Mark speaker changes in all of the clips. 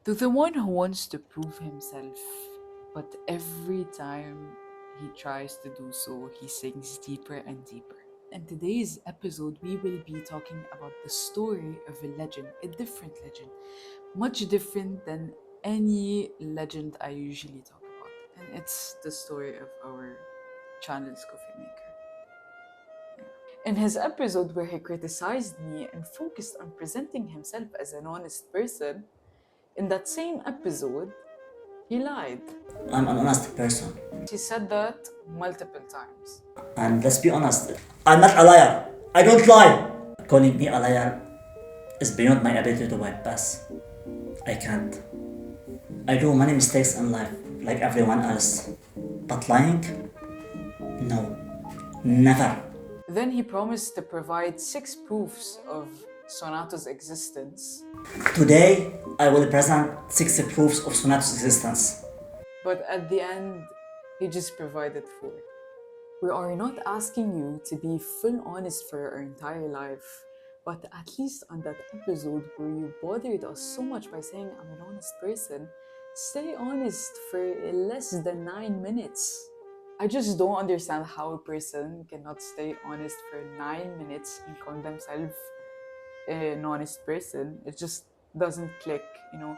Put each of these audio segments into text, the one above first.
Speaker 1: To the one who wants to prove himself, but every time he tries to do so, he sinks deeper and deeper. In today's episode, we will be talking about the story of a legend, a different legend, much different than any legend I usually talk about. And it's the story of our channel's coffee maker. In his episode where he criticized me and focused on presenting himself as an honest person, in that same episode, he lied.
Speaker 2: I'm an honest person.
Speaker 1: He said that multiple times.
Speaker 2: And let's be honest, I'm not a liar. I don't lie. Calling me a liar is beyond my ability to bypass. I can't. I do many mistakes in life, like everyone else. But lying? No. Never.
Speaker 1: Then he promised to provide 6 proofs of Sonato's existence.
Speaker 2: Today, I will present 6 proofs of Sonato's existence.
Speaker 1: But at the end, he just provided 4. We are not asking you to be full honest for your entire life, but at least on that episode where you bothered us so much by saying I'm an honest person, stay honest for less than 9 minutes. I just don't understand how a person cannot stay honest for 9 minutes and call themselves an honest person. It just doesn't click, you know.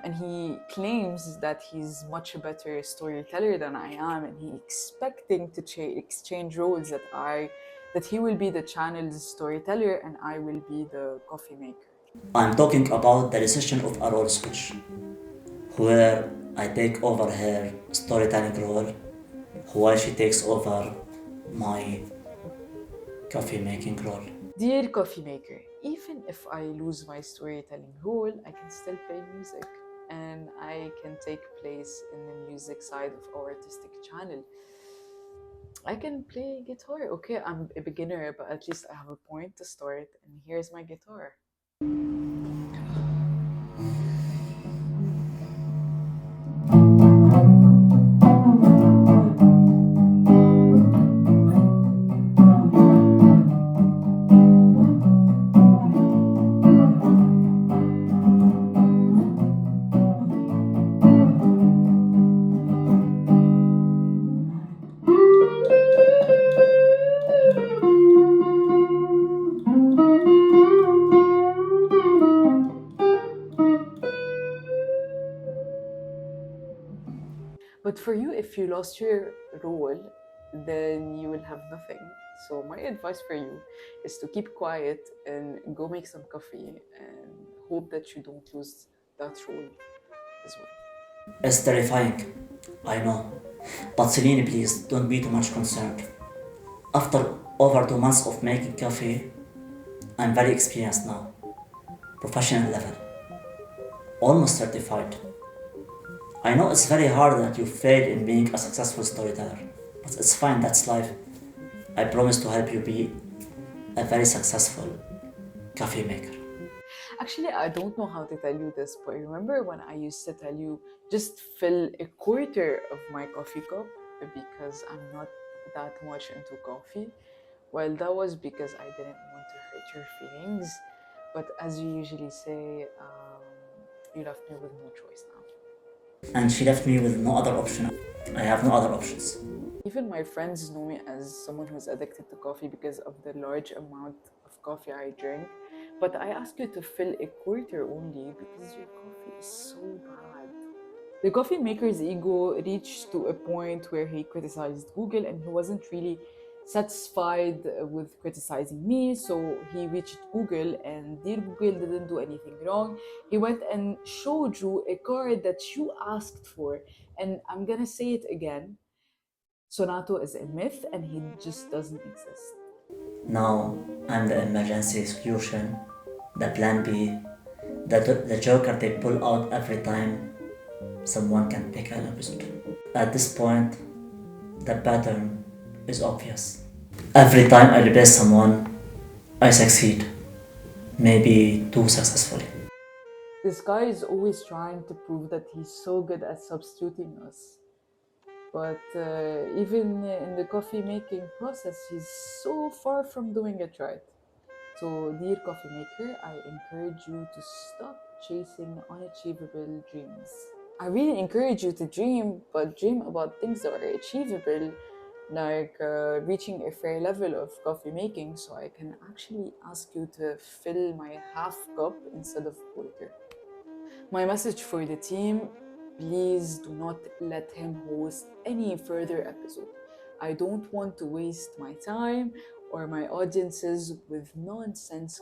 Speaker 1: And he claims that he's much a better storyteller than I am, and he expecting to exchange roles, that he will be the channel's storyteller and I will be the coffee maker.
Speaker 2: I'm talking about the decision of a role switch, where I take over her storytelling role, while she takes over my coffee making role.
Speaker 1: Dear coffee maker, even if I lose my storytelling role, I can still play music and I can take place in the music side of our artistic channel. I can play guitar. Okay, I'm a beginner, but at least I have a point to start, and here's my guitar. But for you, if you lost your role, then you will have nothing. So my advice for you is to keep quiet and go make some coffee and hope that you don't lose that role as well.
Speaker 2: It's terrifying, I know. But Celine, please don't be too much concerned. After over 2 months of making coffee, I'm very experienced now. Professional level. Almost certified. I know it's very hard that you failed in being a successful storyteller, but it's fine, that's life. I promise to help you be a very successful coffee maker.
Speaker 1: Actually, I don't know how to tell you this, but remember when I used to tell you just fill a quarter of my coffee cup because I'm not that much into coffee? Well, that was because I didn't want to hurt your feelings. But as you usually say, you left me with no choice now.
Speaker 2: And she left me with no other option. I have no other options.
Speaker 1: Even my friends know me as someone who's addicted to coffee because of the large amount of coffee I drink. But I ask you to fill a quarter only because your coffee is so bad. The coffee maker's ego reached to a point where he criticized Google and he wasn't really satisfied with criticizing me. So he reached Google, and dear Google didn't do anything wrong. He went and showed you a card that you asked for. And I'm gonna say it again, Sonato is a myth and he just doesn't exist.
Speaker 2: Now I'm the emergency solution, the plan B, the joker they pull out every time someone can pick an episode. At this point, the pattern is obvious. Every time I replace someone, I succeed. Maybe too successfully.
Speaker 1: This guy is always trying to prove that he's so good at substituting us. But even in the coffee making process, he's so far from doing it right. So, dear coffee maker, I encourage you to stop chasing unachievable dreams. I really encourage you to dream, but dream about things that are achievable, like reaching a fair level of coffee making so I can actually ask you to fill my half cup instead of quarter. My message for the team: please do not let him host any further episode. I don't want to waste my time or my audiences with nonsense